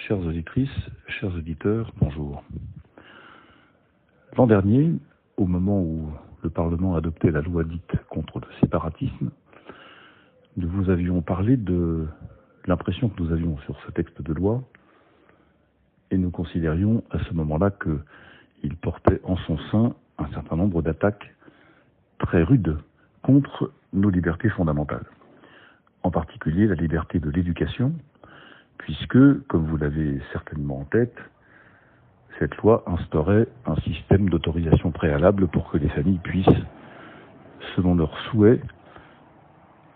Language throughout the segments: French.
Chères auditrices, chers auditeurs, bonjour. L'an dernier, au moment où le Parlement adoptait la loi dite contre le séparatisme, nous vous avions parlé de l'impression que nous avions sur ce texte de loi et nous considérions à ce moment-là qu'il portait en son sein un certain nombre d'attaques très rudes contre nos libertés fondamentales. En particulier la liberté de l'éducation, puisque, comme vous l'avez certainement en tête, cette loi instaurait un système d'autorisation préalable pour que les familles puissent, selon leurs souhaits,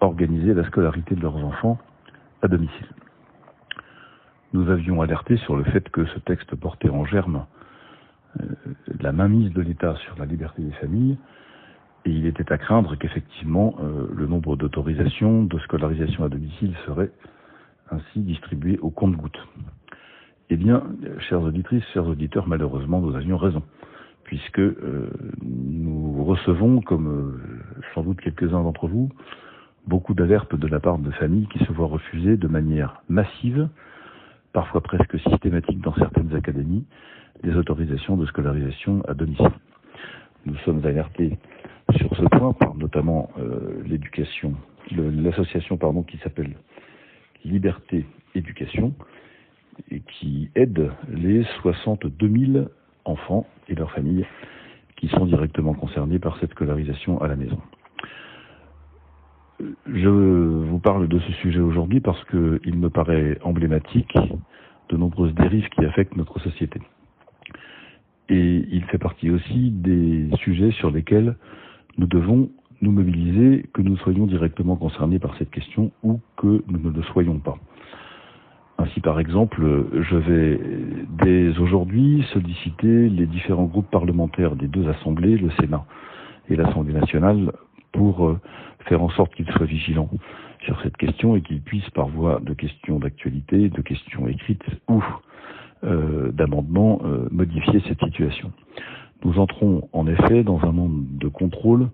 organiser la scolarité de leurs enfants à domicile. Nous avions alerté sur le fait que ce texte portait en germe la mainmise de l'État sur la liberté des familles, et il était à craindre qu'effectivement le nombre d'autorisations de scolarisation à domicile serait ainsi distribué au compte-gouttes. Eh bien, chères auditrices, chers auditeurs, malheureusement, nous avions raison, puisque nous recevons, comme sans doute quelques-uns d'entre vous, beaucoup d'alertes de la part de familles qui se voient refuser de manière massive, parfois presque systématique dans certaines académies, les autorisations de scolarisation à domicile. Nous sommes alertés sur ce point par notamment l'association qui s'appelle Liberté Éducation, et qui aide les 62 000 enfants et leurs familles qui sont directement concernés par cette scolarisation à la maison. Je vous parle de ce sujet aujourd'hui parce qu'il me paraît emblématique de nombreuses dérives qui affectent notre société. Et il fait partie aussi des sujets sur lesquels nous devons nous mobiliser, que nous soyons directement concernés par cette question ou que nous ne le soyons pas. Ainsi, par exemple, je vais dès aujourd'hui solliciter les différents groupes parlementaires des deux assemblées, le Sénat et l'Assemblée nationale, pour faire en sorte qu'ils soient vigilants sur cette question et qu'ils puissent, par voie de questions d'actualité, de questions écrites ou d'amendements, modifier cette situation. Nous entrons en effet dans un monde de contrôle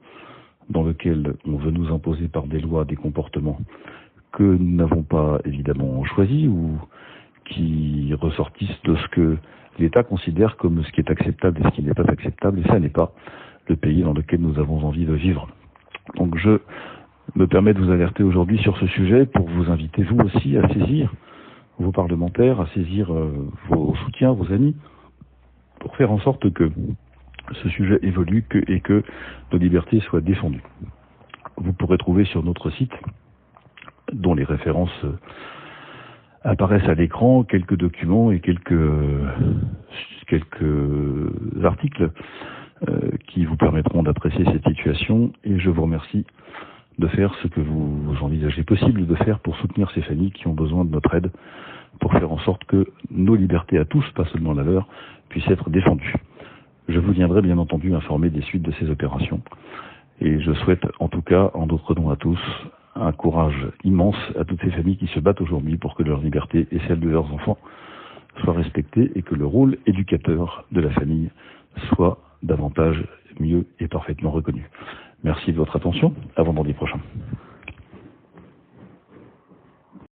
dans lequel on veut nous imposer par des lois des comportements que nous n'avons pas évidemment choisi ou qui ressortissent de ce que l'État considère comme ce qui est acceptable et ce qui n'est pas acceptable, et ça n'est pas le pays dans lequel nous avons envie de vivre. Donc je me permets de vous alerter aujourd'hui sur ce sujet pour vous inviter vous aussi à saisir vos parlementaires, à saisir vos soutiens, vos amis, pour faire en sorte que ce sujet évolue et que nos libertés soient défendues. Vous pourrez trouver sur notre site, dont les références apparaissent à l'écran, quelques documents et quelques articles qui vous permettront d'apprécier cette situation, et je vous remercie de faire ce que vous envisagez possible de faire pour soutenir ces familles qui ont besoin de notre aide, pour faire en sorte que nos libertés à tous, pas seulement la leur, puissent être défendues. Je vous viendrai bien entendu informer des suites de ces opérations, et je souhaite en tout cas, en d'autres noms à tous, un courage immense à toutes ces familles qui se battent aujourd'hui pour que leur liberté et celle de leurs enfants soient respectées et que le rôle éducateur de la famille soit davantage, mieux et parfaitement reconnu. Merci de votre attention. À vendredi prochain.